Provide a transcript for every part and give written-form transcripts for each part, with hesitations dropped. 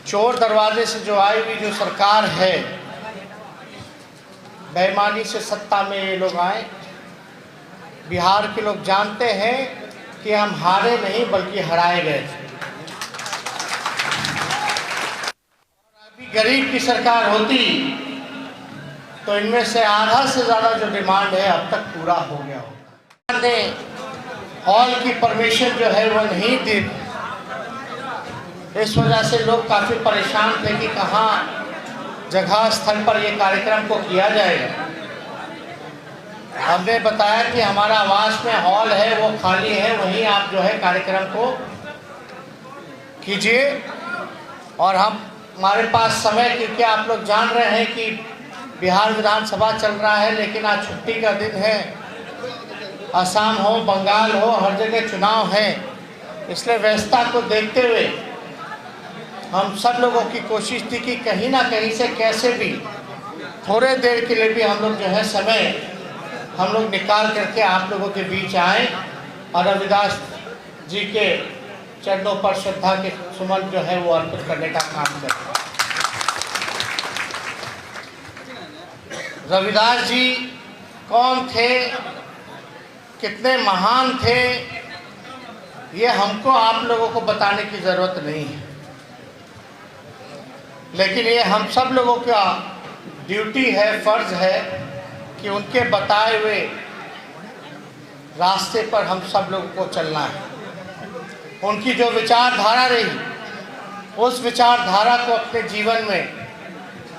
चोर दरवाजे से जो आई हुई जो सरकार है, बेईमानी से सत्ता में ये लोग आए। बिहार के लोग जानते हैं कि हम हारे नहीं बल्कि हराए गए थे। अभी गरीब की सरकार होती तो इनमें से आधा से ज़्यादा जो डिमांड है अब तक पूरा हो गया होता। ने हॉल की परमिशन जो है वो नहीं दी। इस वजह से लोग काफ़ी परेशान थे कि कहाँ जगह स्थल पर ये कार्यक्रम को किया जाएगा। हमने बताया कि हमारा आवास में हॉल है वो खाली है, वहीं आप जो है कार्यक्रम को कीजिए। और हमारे पास समय, क्योंकि आप लोग जान रहे हैं कि बिहार विधानसभा चल रहा है, लेकिन आज छुट्टी का दिन है। असम हो, बंगाल हो, हर जगह चुनाव है। इसलिए व्यवस्था को देखते हुए हम सब लोगों की कोशिश थी कि कहीं ना कहीं से कैसे भी थोड़े देर के लिए भी हम लोग जो है समय हम लोग निकाल करके आप लोगों के बीच आए और रविदास जी के चरणों पर श्रद्धा के सुमन जो है वो अर्पित करने का काम करें। रविदास जी कौन थे, कितने महान थे, ये हमको आप लोगों को बताने की ज़रूरत नहीं है, लेकिन ये हम सब लोगों का ड्यूटी है, फ़र्ज़ है कि उनके बताए हुए रास्ते पर हम सब लोगों को चलना है। उनकी जो विचारधारा रही, उस विचारधारा को अपने जीवन में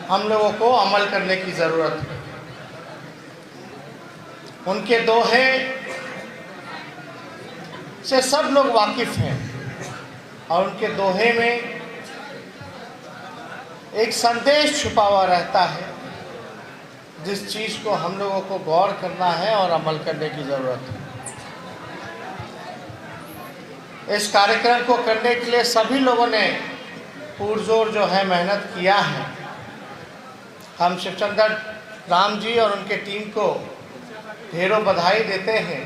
हम लोगों को अमल करने की ज़रूरत है। उनके दोहे से सब लोग वाकिफ़ हैं और उनके दोहे में एक संदेश छुपा हुआ रहता है, जिस चीज़ को हम लोगों को गौर करना है और अमल करने की ज़रूरत है। इस कार्यक्रम को करने के लिए सभी लोगों ने पुरजोर जो है मेहनत किया है। हम शिवचंद्र राम जी और उनके टीम को ढेरों बधाई देते हैं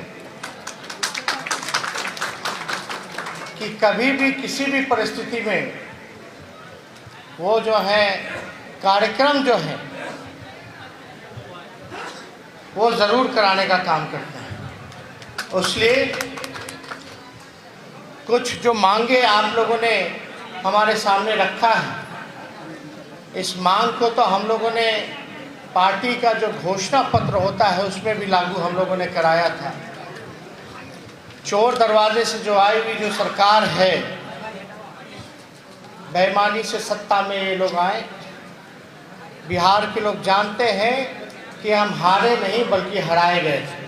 कि कभी भी किसी भी परिस्थिति में वो जो है कार्यक्रम जो है वो ज़रूर कराने का काम करते हैं। इसलिए कुछ जो मांगे आप लोगों ने हमारे सामने रखा है, इस मांग को तो हम लोगों ने पार्टी का जो घोषणा पत्र होता है उसमें भी लागू हम लोगों ने कराया था। चोर दरवाजे से जो आई हुई जो सरकार है, बेईमानी से सत्ता में ये लोग आए। बिहार के लोग जानते हैं कि हम हारे नहीं बल्कि हराए गए थे।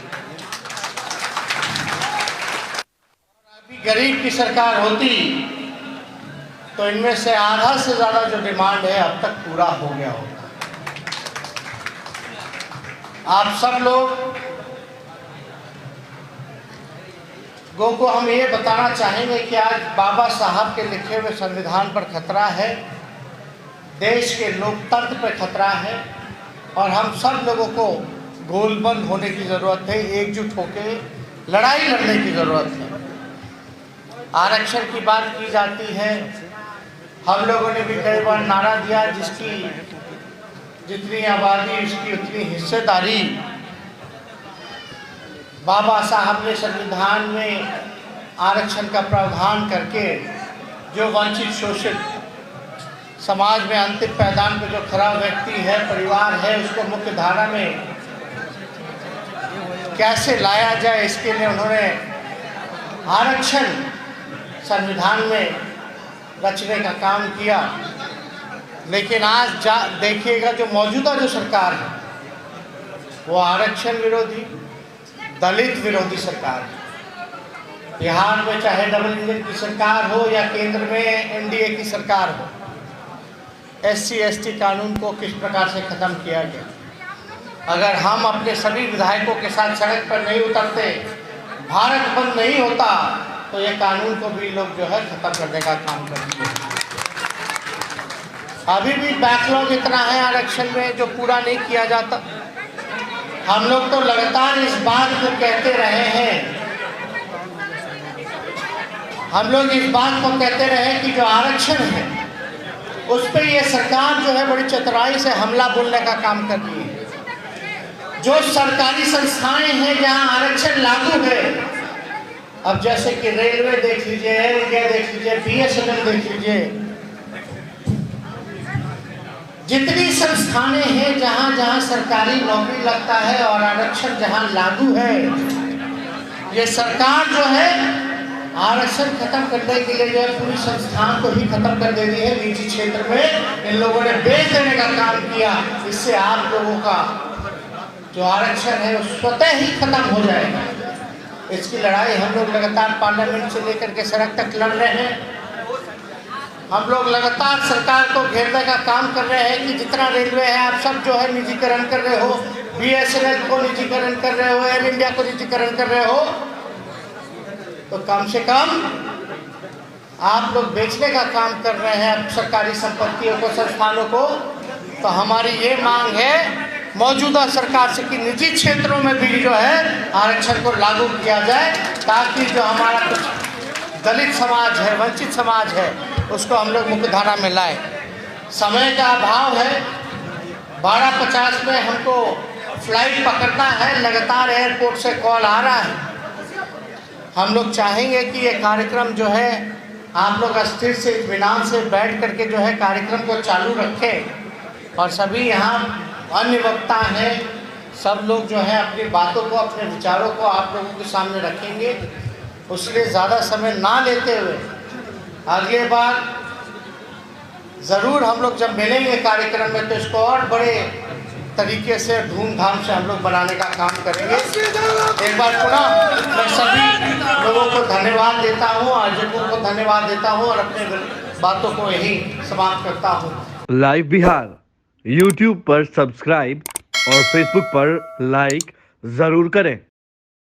अभी गरीब की सरकार होती तो इनमें से आधा से ज़्यादा जो डिमांड है अब तक पूरा हो गया होता। आप सब लोग को हम ये बताना चाहेंगे कि आज बाबा साहब के लिखे हुए संविधान पर खतरा है, देश के लोकतंत्र पर खतरा है और हम सब लोगों को गोलबंद होने की ज़रूरत है, एकजुट होकर लड़ाई लड़ने की ज़रूरत है। आरक्षण की बात की जाती है, हम लोगों ने भी कई बार नारा दिया, जिसकी जितनी आबादी उसकी उतनी हिस्सेदारी। बाबा साहब ने संविधान में आरक्षण का प्रावधान करके जो वंचित शोषित समाज में अंतिम पायदान पे जो खड़ा व्यक्ति है, परिवार है, उसको मुख्य धारा में कैसे लाया जाए, इसके लिए उन्होंने आरक्षण संविधान में रचने का काम किया। लेकिन आज देखिएगा जो मौजूदा जो सरकार है वो आरक्षण विरोधी, दलित विरोधी सरकार है। बिहार में चाहे डबल इंजन की सरकार हो या केंद्र में एनडीए की सरकार हो, एससी एसटी कानून को किस प्रकार से ख़त्म किया गया। अगर हम अपने सभी विधायकों के साथ सड़क पर नहीं उतरते, भारत बंद नहीं होता, तो ये कानून को भी लोग जो है ख़त्म करने का काम करेंगे। अभी भी बैकलॉग इतना है आरक्षण में जो पूरा नहीं किया जाता। हम लोग तो लगातार इस बात को कहते रहे हैं, हम लोग इस बात को कहते रहे कि जो आरक्षण है उस पर ये सरकार जो है बड़ी चतुराई से हमला बोलने का काम कर रही है। जो सरकारी संस्थाएं हैं जहां आरक्षण लागू है, अब जैसे कि रेलवे देख लीजिए, एयर इंडिया देख लीजिए, BSNL देख लीजिए, जितनी संस्थानें हैं जहां जहां सरकारी नौकरी लगता है और आरक्षण जहां लागू है, ये सरकार जो है आरक्षण खत्म करने के लिए जो है पूरी संस्थान को ही खत्म कर दे रही है। निजी क्षेत्र में इन लोगों ने बेच देने का काम किया। इससे आप लोगों का जो आरक्षण है वो स्वतः ही खत्म हो जाएगा। इसकी लड़ाई हम लोग लगातार पार्लियामेंट से लेकर के सड़क तक लड़ रहे हैं। हम लोग लगातार सरकार को घेरने का काम कर रहे हैं कि जितना रेलवे है आप सब जो है निजीकरण कर रहे हो, BSNL को निजीकरण कर रहे हो, एयर इंडिया को निजीकरण कर रहे हो, तो कम से कम आप लोग बेचने का काम कर रहे हैं सरकारी संपत्तियों को, संस्थानों को। तो हमारी ये मांग है मौजूदा सरकार से कि निजी क्षेत्रों में भी जो है आरक्षण को लागू किया जाए, ताकि जो हमारा कुछ दलित समाज है, वंचित समाज है, उसको हम लोग मुख्य धारा में लाए। समय का अभाव है, 12:50 में हमको फ्लाइट पकड़ना है, लगातार एयरपोर्ट से कॉल आ रहा है। हम लोग चाहेंगे कि ये कार्यक्रम जो है आप लोग स्थिर से इत्मीनान से बैठ करके जो है कार्यक्रम को चालू रखें, और सभी यहाँ अन्य वक्ता हैं, सब लोग जो है अपनी बातों को, अपने विचारों को आप लोगों के सामने रखेंगे। उसलिए ज़्यादा समय ना लेते हुए अगले बार ज़रूर हम लोग जब मिलेंगे कार्यक्रम में तो इसको और बड़े तरीके से धूमधाम से हम लोग बनाने का काम करेंगे। एक बार पुनः मैं सभी लोगों को धन्यवाद देता हूँ, आयोजकों को धन्यवाद देता हूँ और अपने बातों को यही समाप्त करता हूँ। लाइव बिहार YouTube पर सब्सक्राइब और Facebook पर लाइक ज़रूर करें।